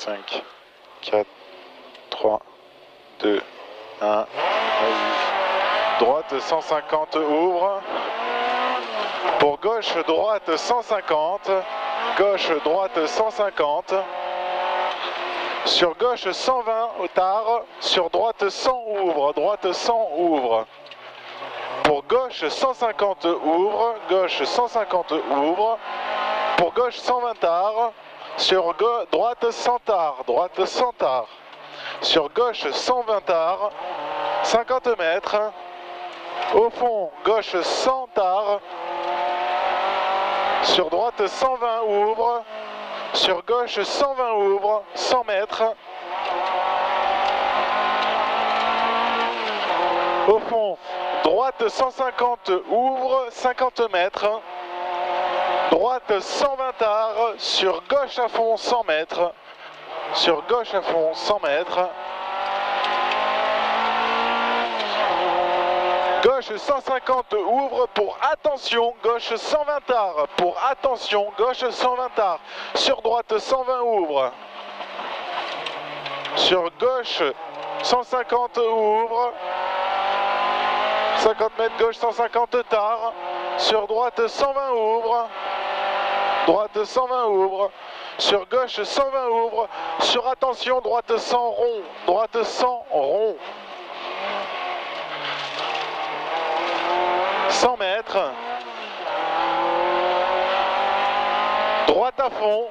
5, 4, 3, 2, 1, vas-y. Droite 150, ouvre. Pour gauche, droite 150. Gauche, droite 150. Sur gauche 120 au tard. Sur droite 100, ouvre. Droite 100, ouvre. Pour gauche 150, ouvre. Gauche 150, ouvre. Pour gauche 120 tard. Sur droite 100 tard. Droite 100 tard. Sur gauche 120 tard. 50 mètres. Au fond, gauche 100 tard. Sur droite 120, ouvre. Sur gauche 120, ouvre. 100 mètres. Au fond, droite 150, ouvre. 50 mètres. Droite 120 tard. Sur gauche à fond 100 mètres. Sur gauche à fond 100 mètres. Gauche 150, ouvre pour attention, gauche 120 tard, pour attention, gauche 120 tard, sur droite 120, ouvre. Sur gauche 150, ouvre. 50 mètres gauche 150 tard, sur droite 120, ouvre. Droite 120, ouvre. Sur gauche 120, ouvre. Sur attention, droite 100 rond, droite 100 rond. 100 mètres, droite à fond,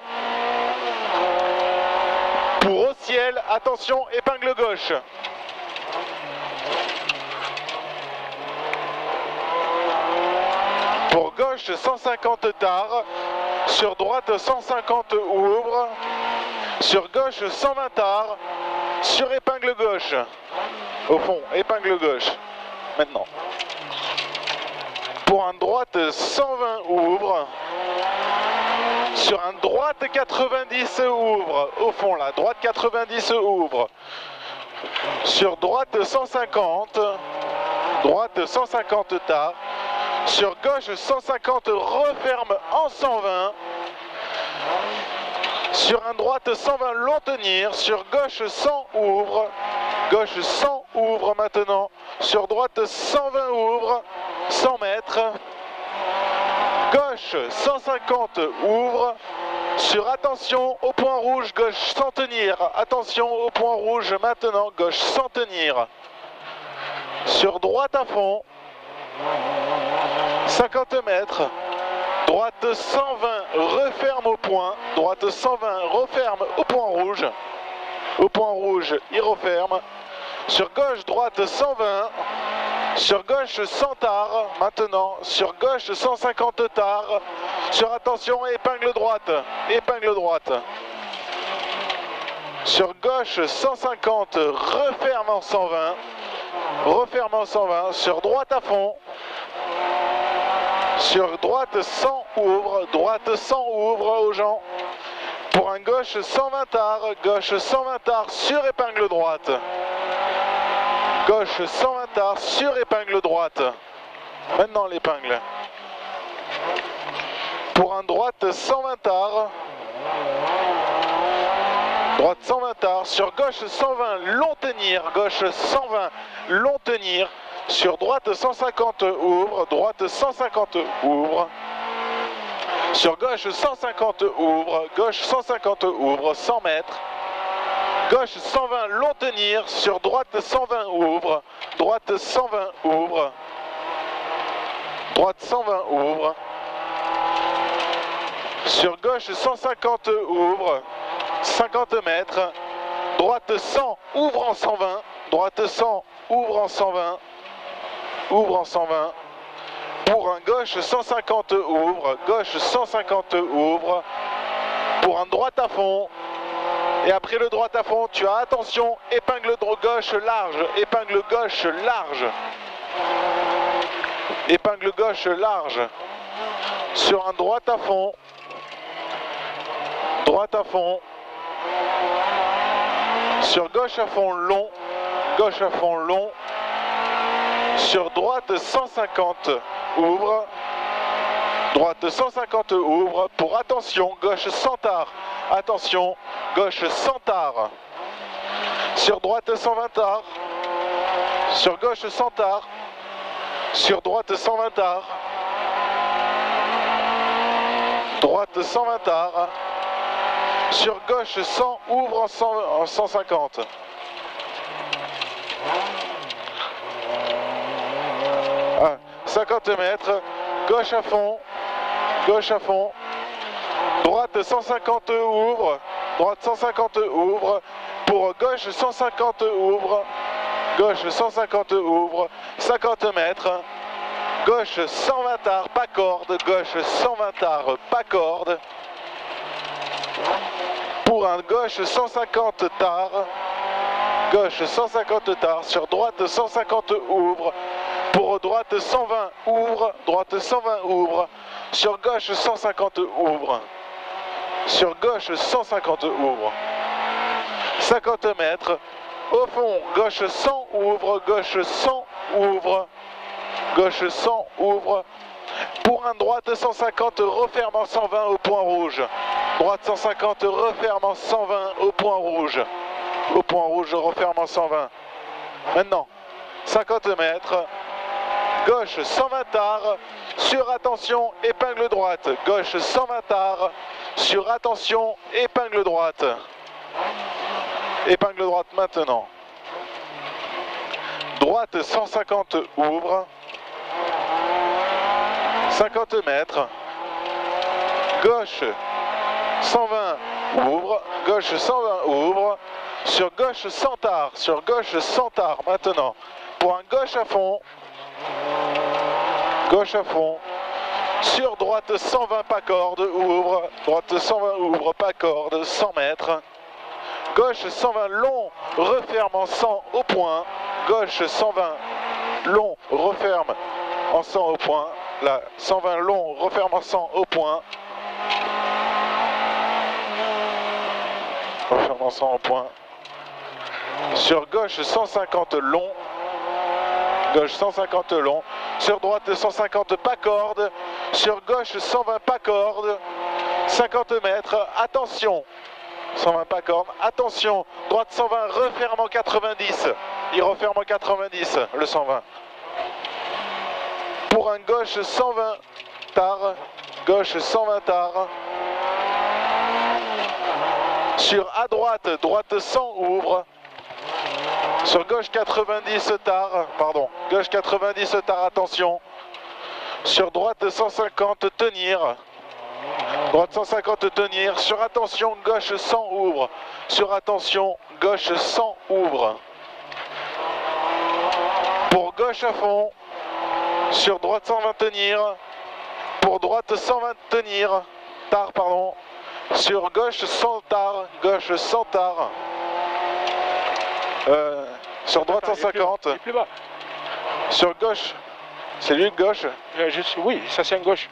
pour au ciel, attention, épingle gauche. Pour gauche 150 tard, sur droite 150 ouvre, sur gauche 120 tard, sur épingle gauche, au fond, épingle gauche, maintenant. Pour un droite 120 ouvre. Sur un droite 90 ouvre. Au fond là, droite 90 ouvre. Sur droite 150. Droite 150 tard. Sur gauche 150 referme en 120. Sur un droite 120 long tenir. Sur gauche 100 ouvre. Gauche 100 ouvre maintenant. Sur droite 120 ouvre. 100 mètres. Gauche 150 ouvre. Sur attention au point rouge, gauche sans tenir. Attention au point rouge maintenant, gauche sans tenir. Sur droite à fond. 50 mètres. Droite 120 referme au point. Droite 120 referme au point rouge. Au point rouge, il referme. Sur gauche, droite 120. Sur gauche 100 tard, maintenant, sur gauche 150 tard, sur attention épingle droite, épingle droite. Sur gauche 150, referme en 120, referme en 120, sur droite à fond. Sur droite 100 ouvre, droite 100 ouvre aux gens. Pour un gauche 120 tard, gauche 120 tard, sur épingle droite. Gauche 120 tard, sur épingle droite. Maintenant l'épingle. Pour un droite 120 tard. Droite 120 tard. Sur gauche 120, long tenir. Gauche 120, long tenir. Sur droite 150 ouvre. Droite 150 ouvre. Sur gauche 150 ouvre. Gauche 150 ouvre. 100 mètres. Gauche 120 long tenir, sur droite 120 ouvre, droite 120 ouvre, droite 120 ouvre, sur gauche 150 ouvre, 50 mètres, droite 100 ouvre en 120, droite 100 ouvre en 120, ouvre en 120, pour un gauche 150 ouvre, gauche 150 ouvre, pour un droite à fond. Et après le droite à fond, tu as attention, épingle gauche large, épingle gauche large. Épingle gauche large. Sur un droite à fond. Droite à fond. Sur gauche à fond long. Gauche à fond long. Sur droite 150 ouvre. Droite 150 ouvre. Pour attention, gauche 100 tard. attention, gauche 100 tard, sur droite 120 tard, sur gauche 100 tard, sur droite 120 tard, droite 120 tard, sur gauche 100, ouvre en 150. 50 mètres, gauche à fond, droite 150 ouvre, droite 150 ouvre, pour gauche 150 ouvre, gauche 150 ouvre, 50 mètres, gauche 120 tard, pas corde, gauche 120 tard, pas corde, pour un gauche 150 tard, gauche 150 tard, sur droite 150 ouvre, pour droite 120 ouvre, droite 120 ouvre, sur gauche 150 ouvre, sur gauche 150 ouvre, 50 mètres, au fond, gauche 100 ouvre, gauche 100 ouvre, gauche 100 ouvre, pour un droite 150 referme en 120 au point rouge, droite 150 referme en 120 au point rouge referme en 120, maintenant 50 mètres, gauche 120 tard, sur attention, épingle droite, gauche 120 tard, sur attention, épingle droite maintenant, droite 150 ouvre, 50 mètres, gauche 120 ouvre, gauche 120 ouvre, sur gauche 100 tard, maintenant, pour un gauche à fond, sur droite 120 pas corde, ouvre, droite 120 ouvre, pas corde, 100 mètres, gauche 120 long, referme en 100 au point, gauche 120 long, referme en 100 au point, là, 120 long, referme en 100 au point, referme en 100 au point, sur gauche 150 long, gauche 150 long, sur droite 150 pas corde, sur gauche 120 pas corde, 50 mètres, attention, 120 pas corde, attention, droite 120 referme en 90, il referme en 90 le 120. Pour un gauche 120 tard, gauche 120 tard, sur à droite, droite 100 ouvre, sur gauche 90 tard, pardon, gauche 90 tard, attention, sur droite 150 tenir, droite 150 tenir, sur attention, gauche 100 ouvre, sur attention, gauche 100 ouvre, pour gauche à fond, sur droite 120 tenir, pour droite 120 tenir, tard pardon, sur gauche 100 tard, gauche 100 tard, sur droite 150, il est plus bas. Sur gauche, c'est lui de gauche Oui, ça c'est un gauche.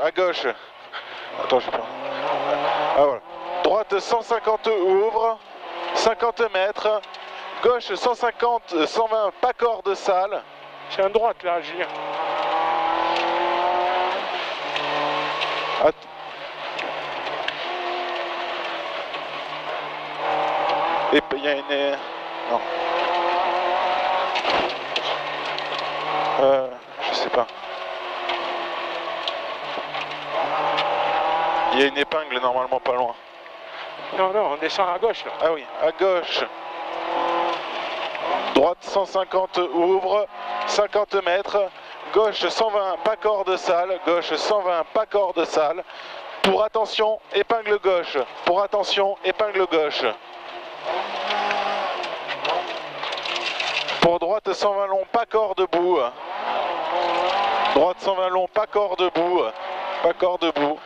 À gauche, attends je sais pas, ah voilà, droite 150 ouvre, 50 mètres, gauche 150, 120 pas corde salle. C'est un droite là, Julien. Et il y a une... Non. Je sais pas. Il y a une épingle normalement pas loin. Non, non, on descend à gauche là. Ah oui, à gauche. Droite 150 ouvre, 50 mètres. Gauche 120 pas corde salle. Gauche 120 pas corde salle. Pour attention, épingle gauche. Pour attention, épingle gauche. Pour droite 120 long, pas corde debout. Droite 120 long, pas corde debout. Pas corde debout.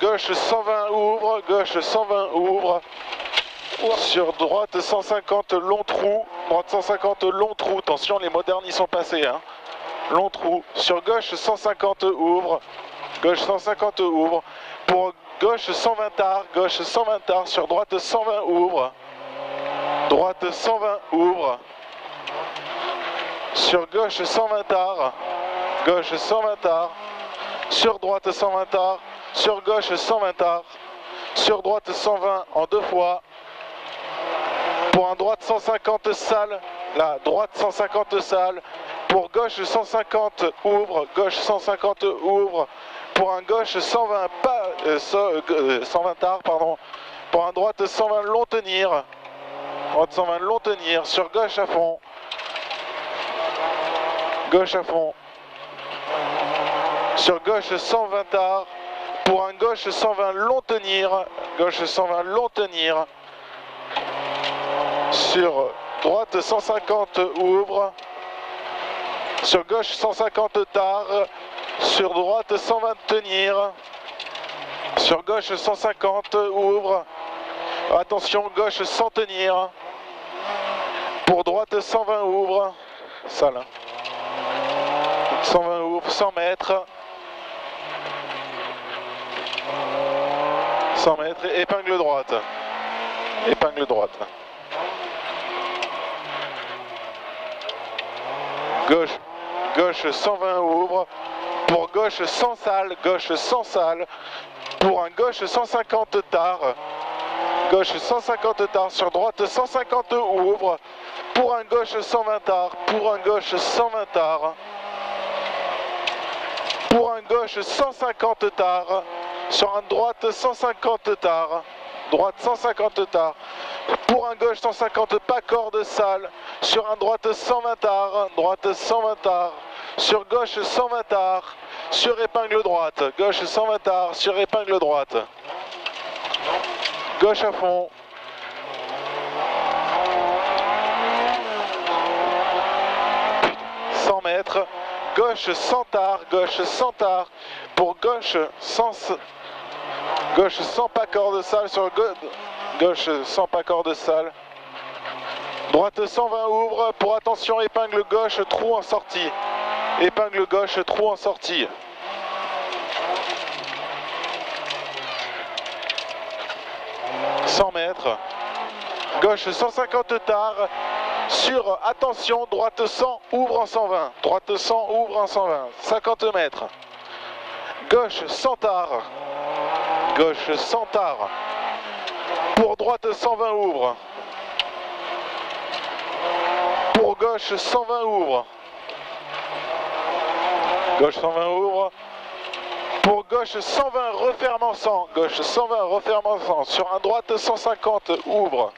Gauche 120 ouvre, gauche 120 ouvre. Sur droite 150 long trou. Droite 150 long trou. Attention, les modernes y sont passés. Hein. Long trou. Sur gauche 150 ouvre. Gauche 150 ouvre. Pour gauche 120 tard. Gauche 120 tard. Sur droite 120 ouvre. Droite 120 ouvre. Sur gauche 120 tard. Gauche 120 tard. sur droite 120 tard, sur gauche 120 tard, sur droite 120 en 2 fois, pour un droite 150 sale, là, droite 150 sale, pour gauche 150 ouvre, gauche 150 ouvre, pour un gauche 120 pas, 120 tard, pardon, pour un droite 120 long tenir, droite 120 long tenir, sur gauche à fond, gauche à fond, sur gauche 120 tard, pour un gauche 120 long tenir, gauche 120 long tenir, sur droite 150 ouvre, sur gauche 150 tard, sur droite 120 tenir, sur gauche 150 ouvre, attention gauche 100 tenir, pour droite 120 ouvre, sale, 120 ouvre, 100 mètres, 100 mètres, épingle droite, épingle droite. Gauche, gauche 120 ouvre, pour gauche 100 sale, gauche 100 sale, pour un gauche 150 tard, gauche 150 tard, sur droite 150 ouvre, pour un gauche 120 tard, pour un gauche 120 tard, pour un gauche 150 tard, sur un droite 150 tard, droite 150 tard, pour un gauche 150 pas corde sale, sur un droite 120 tard, droite 120 tard, sur gauche 120 tard, sur épingle droite, gauche 120 tard, sur épingle droite, gauche à fond, mètres, gauche 100 tard, gauche 100 tard, pour gauche 100 pas corde sale, sur gauche 100 pas corde sale, droite 120 ouvre, pour attention épingle gauche, trou en sortie, épingle gauche, trou en sortie. « 100 mètres, gauche 150 tard, sur, attention, droite 100, ouvre en 120, droite 100, ouvre en 120, 50 mètres, gauche 100 tard, gauche 100 tard, pour droite 120 ouvre, pour gauche 120 ouvre, gauche 120 ouvre, pour gauche 120 referme 100, gauche 120 referme 100, sur un droite 150 ouvre,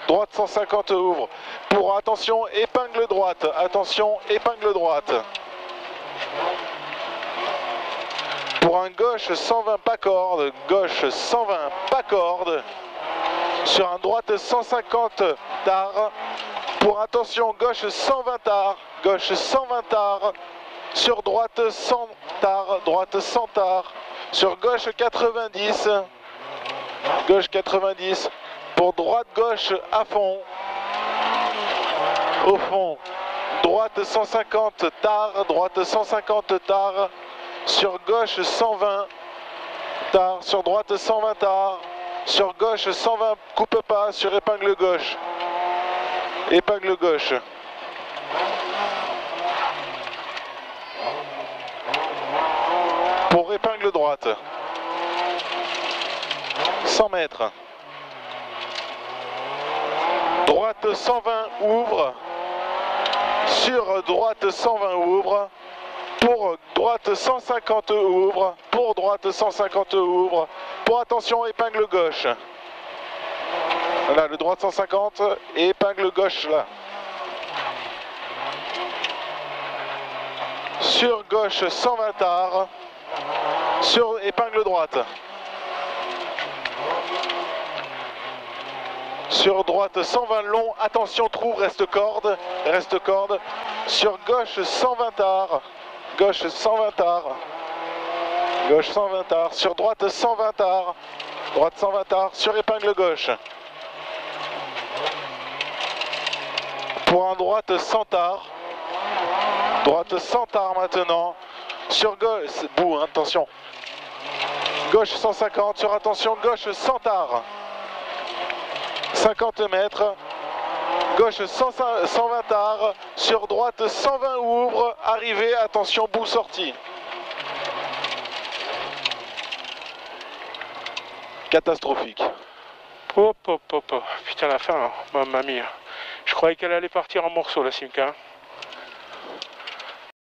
droite 150 ouvre, pour attention épingle droite, attention épingle droite, pour un gauche 120 pas corde, gauche 120 pas corde, sur un droite 150 tard, pour attention gauche 120 tard, gauche 120 tard, sur droite 100 tard, droite 100 tard, sur gauche 90, gauche 90, pour droite gauche à fond, au fond, droite 150 tard, droite 150 tard, sur gauche 120 tard, sur droite 120 tard, sur gauche 120 coupe pas, sur épingle gauche, épingle gauche. Pour épingle droite, 100 mètres, droite 120 ouvre, sur droite 120 ouvre, pour droite 150 ouvre, pour droite 150 ouvre, pour attention épingle gauche, là le droite 150 et épingle gauche là, sur gauche 120 tard, sur épingle droite, sur droite 120 long, attention trou, reste corde, sur gauche 120 tard, gauche 120 tard, gauche 120 tard, sur droite 120 tard, droite 120 tard, sur épingle gauche, pour un droite 100 tard, droite 100 tard maintenant, sur gauche, bout, hein, attention, gauche 150, sur attention gauche 100 tard, 50 mètres, gauche 120 tard, sur droite 120 ouvre, arrivée, attention bout sortie. catastrophique. Hop, hop, hop, hop. Putain, la fin, hein, mamma mia. Je croyais qu'elle allait partir en morceaux, la Simca.